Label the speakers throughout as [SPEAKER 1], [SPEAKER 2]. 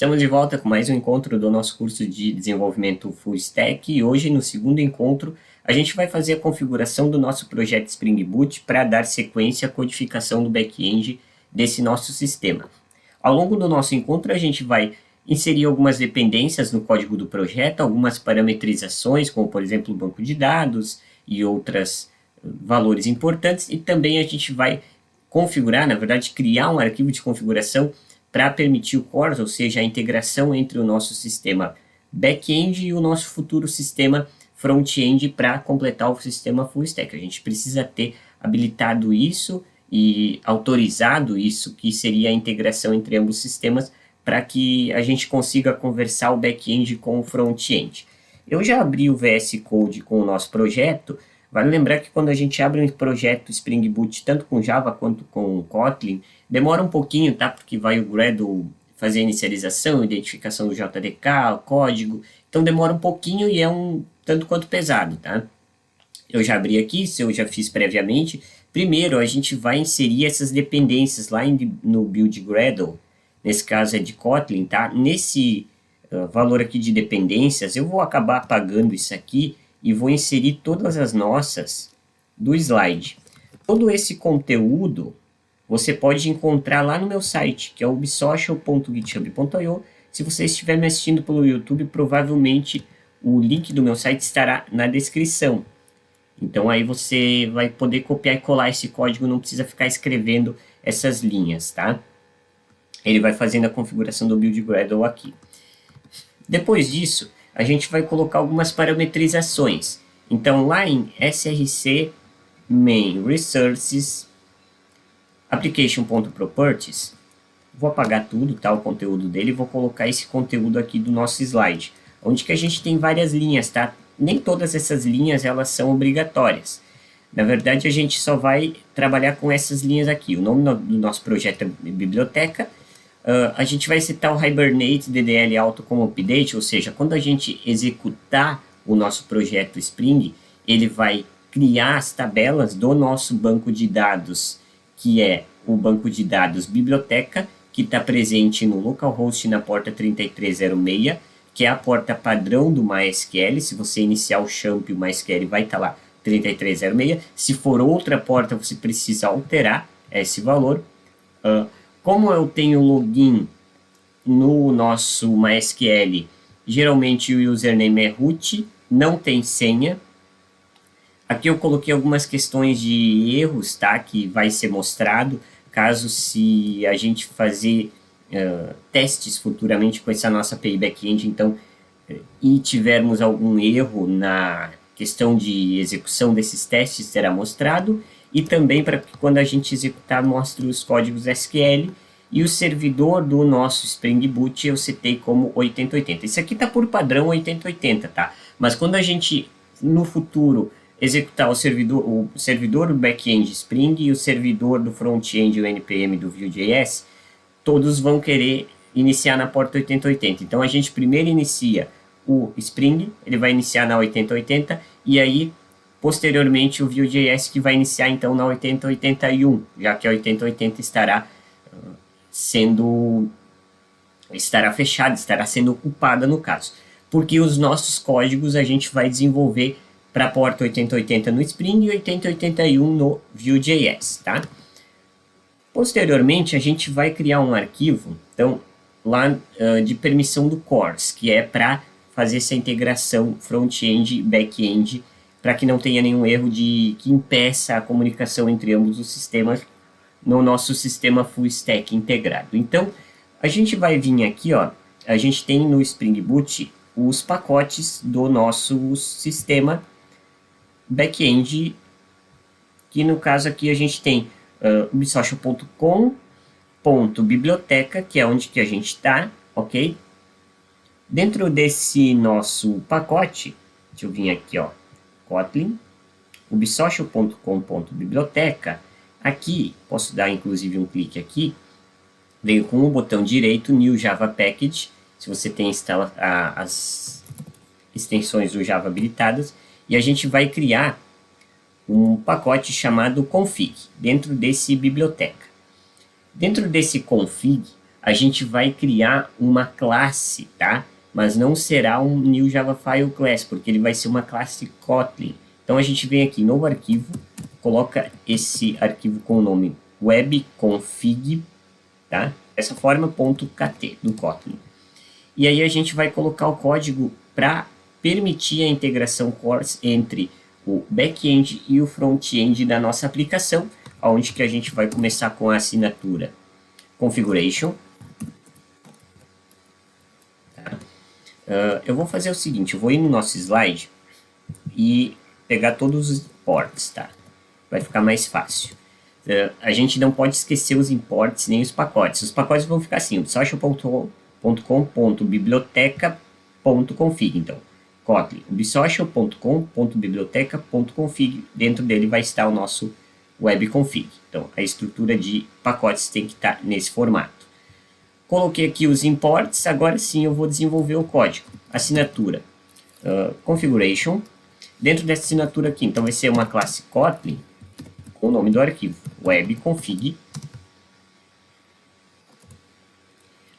[SPEAKER 1] Estamos de volta com mais um encontro do nosso curso de desenvolvimento Full Stack e hoje, no segundo encontro, a gente vai fazer a configuração do nosso projeto Spring Boot para dar sequência à codificação do back-end desse nosso sistema. Ao longo do nosso encontro, a gente vai inserir algumas dependências no código do projeto, algumas parametrizações, como por exemplo o banco de dados e outros valores importantes, e também a gente vai configurar, na verdade, criar um arquivo de configuração para permitir o CORS, ou seja, a integração entre o nosso sistema back-end e o nosso futuro sistema front-end para completar o sistema full stack. A gente precisa ter habilitado isso e autorizado isso, que seria a integração entre ambos os sistemas, para que a gente consiga conversar o back-end com o front-end. Eu já abri o VS Code com o nosso projeto. Vale lembrar que quando a gente abre um projeto Spring Boot, tanto com Java quanto com Kotlin, demora um pouquinho, tá? Porque vai o Gradle fazer a inicialização, identificação do JDK, o código. Então demora um pouquinho e é um tanto quanto pesado, tá? Eu já abri aqui, isso eu já fiz previamente. Primeiro, a gente vai inserir essas dependências lá no build Gradle. Nesse caso é de Kotlin, tá? Nesse valor aqui de dependências, eu vou acabar apagando isso aqui e vou inserir todas as nossas do slide. Todo esse conteúdo você pode encontrar lá no meu site, que é ubsocial.github.io. Se você estiver me assistindo pelo YouTube, provavelmente o link do meu site estará na descrição. Então aí você vai poder copiar e colar esse código, não precisa ficar escrevendo essas linhas, tá? Ele vai fazendo a configuração do build Gradle aqui. Depois disso, a gente vai colocar algumas parametrizações. Então, lá em src main resources application.properties, vou apagar tudo, tá, o conteúdo dele, e vou colocar esse conteúdo aqui do nosso slide, onde que a gente tem várias linhas, tá? Nem todas essas linhas elas são obrigatórias. Na verdade, a gente só vai trabalhar com essas linhas aqui. O nome do nosso projeto é biblioteca. A gente vai citar o Hibernate DDL Auto como update, ou seja, quando a gente executar o nosso projeto Spring, ele vai criar as tabelas do nosso banco de dados, que é o banco de dados biblioteca, que está presente no localhost na porta 3306, que é a porta padrão do MySQL. Se você iniciar o champ, o MySQL vai estar lá 3306. Se for outra porta, você precisa alterar esse valor. Como eu tenho login no nosso MySQL, geralmente o username é root, não tem senha. Aqui eu coloquei algumas questões de erros, tá? Que vai ser mostrado caso se a gente fazer testes futuramente com essa nossa API backend, então, e tivermos algum erro na questão de execução desses testes, será mostrado. E também para que quando a gente executar, mostre os códigos SQL. E o servidor do nosso Spring Boot eu citei como 8080. Isso aqui está por padrão 8080, tá? Mas quando a gente, no futuro, executar o servidor do back-end Spring e o servidor do front-end, o NPM do Vue.js, todos vão querer iniciar na porta 8080. Então a gente primeiro inicia o Spring, ele vai iniciar na 8080, e aí posteriormente o Vue.js que vai iniciar então na 8081, já que a 8080 estará fechada, estará sendo ocupada no caso. Porque os nossos códigos a gente vai desenvolver para a porta 8080 no Spring e 8081 no Vue.js, tá? Posteriormente a gente vai criar um arquivo, então, lá de permissão do CORS, que é para fazer essa integração front-end e back-end, para que não tenha nenhum erro que impeça a comunicação entre ambos os sistemas no nosso sistema full stack integrado. Então, a gente vai vir aqui, ó, a gente tem no Spring Boot os pacotes do nosso sistema back-end, que no caso aqui a gente tem ubsocial.com.biblioteca, que é onde que a gente está, ok? Dentro desse nosso pacote, deixa eu vir aqui, ó, Kotlin, ubsocial.com.biblioteca. Aqui, posso dar inclusive um clique aqui, venho com o botão direito, New Java Package, se você tem as extensões do Java habilitadas, e a gente vai criar um pacote chamado config, dentro desse biblioteca. Dentro desse config, a gente vai criar uma classe, tá? Mas não será um new Java File Class, porque ele vai ser uma classe Kotlin. Então a gente vem aqui, novo arquivo, coloca esse arquivo com o nome webconfig, tá? Dessa forma, .kt do Kotlin. E aí a gente vai colocar o código para permitir a integração CORS entre o back-end e o front-end da nossa aplicação, onde que a gente vai começar com a assinatura configuration. Tá? Eu vou fazer o seguinte, eu vou ir no nosso slide e pegar todos os imports, tá? Vai ficar mais fácil. A gente não pode esquecer os imports nem os pacotes. Os pacotes vão ficar assim, social.com.biblioteca.config. Então, Kotlin, ubsocial.com.biblioteca.config. Dentro dele vai estar o nosso webconfig. Então, a estrutura de pacotes tem que estar nesse formato. Coloquei aqui os imports, agora sim eu vou desenvolver o código. Assinatura, configuration. Dentro dessa assinatura aqui, então vai ser uma classe Kotlin, com o nome do arquivo, webconfig.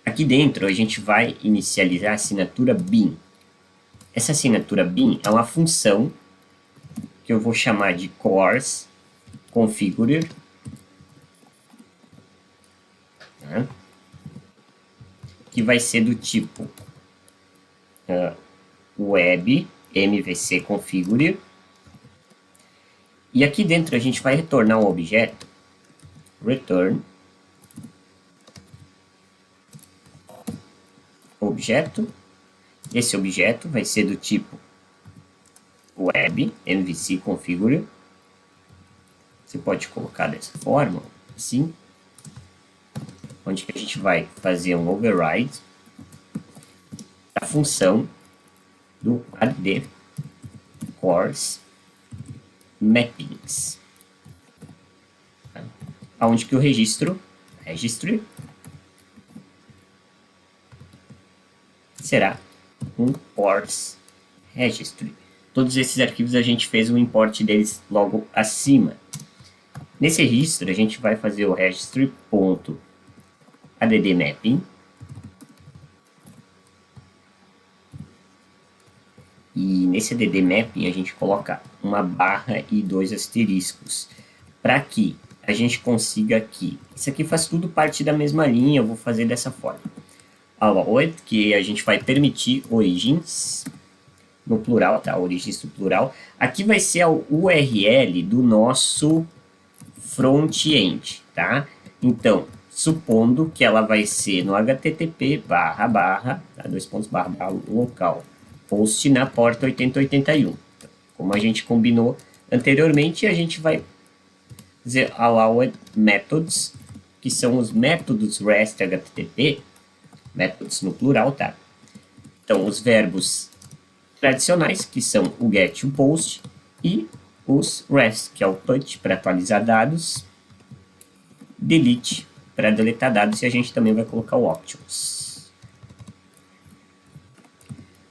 [SPEAKER 1] Aqui dentro a gente vai inicializar a assinatura bin. Essa assinatura bin é uma função que eu vou chamar de CORS configurer, tá? Que vai ser do tipo web mvc configurer. E aqui dentro a gente vai retornar um objeto, return objeto. Esse objeto vai ser do tipo web mvc configurer. Você pode colocar dessa forma, assim, onde que a gente vai fazer um override da função do add CORS mappings, tá? Onde que o registro registry será um CORS registry. Todos esses arquivos a gente fez o import deles logo acima. Nesse registro a gente vai fazer o registry.addmapping e nesse addmapping a gente coloca uma barra e 2 asteriscos para que a gente consiga aqui. Isso aqui faz tudo parte da mesma linha, eu vou fazer dessa forma. Allowed, que a gente vai permitir origins no plural, tá? Origins no plural. Aqui vai ser a URL do nosso front-end, tá? Então, supondo que ela vai ser no http local post na porta 8081. Então, como a gente combinou anteriormente, a gente vai dizer allowed methods, que são os métodos REST HTTP, métodos no plural, tá? Então, os verbos tradicionais, que são o get e o post, e os REST, que é o put para atualizar dados, delete para deletar dados, e a gente também vai colocar o options.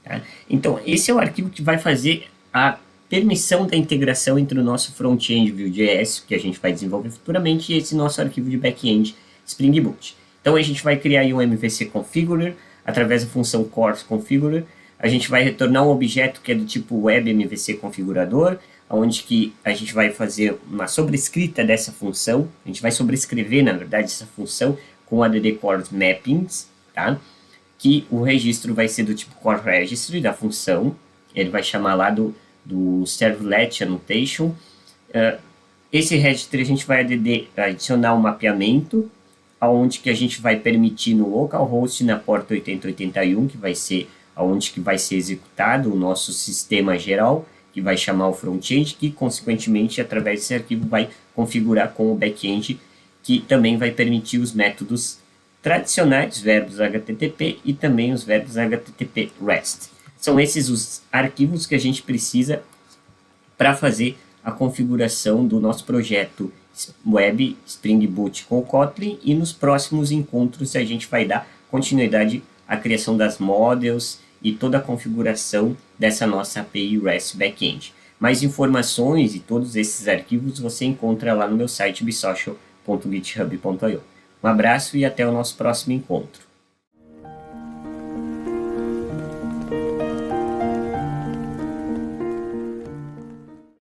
[SPEAKER 1] Tá? Então, esse é o arquivo que vai fazer a permissão da integração entre o nosso front-end Vue.js, que a gente vai desenvolver futuramente, e esse nosso arquivo de back-end Spring Boot. Então, a gente vai criar aí um MVC configurer, através da função CORS configurer. A gente vai retornar um objeto que é do tipo web MVC configurador, onde que a gente vai fazer uma sobrescrita dessa função. A gente vai sobrescrever, na verdade, essa função com add CORS mappings, tá? Que o registro vai ser do tipo CORS registry da função. Ele vai chamar lá do servlet annotation. Esse registry a gente vai adicionar um mapeamento, onde que a gente vai permitir no localhost na porta 8081, que vai ser onde que vai ser executado o nosso sistema geral, que vai chamar o front-end, que consequentemente através desse arquivo vai configurar com o back-end, que também vai permitir os métodos tradicionais, verbos HTTP e também os verbos HTTP REST. São esses os arquivos que a gente precisa para fazer a configuração do nosso projeto Web Spring Boot com Kotlin, e nos próximos encontros a gente vai dar continuidade à criação das models e toda a configuração dessa nossa API REST Backend. Mais informações e todos esses arquivos você encontra lá no meu site bisocial.github.io. Um abraço e até o nosso próximo encontro.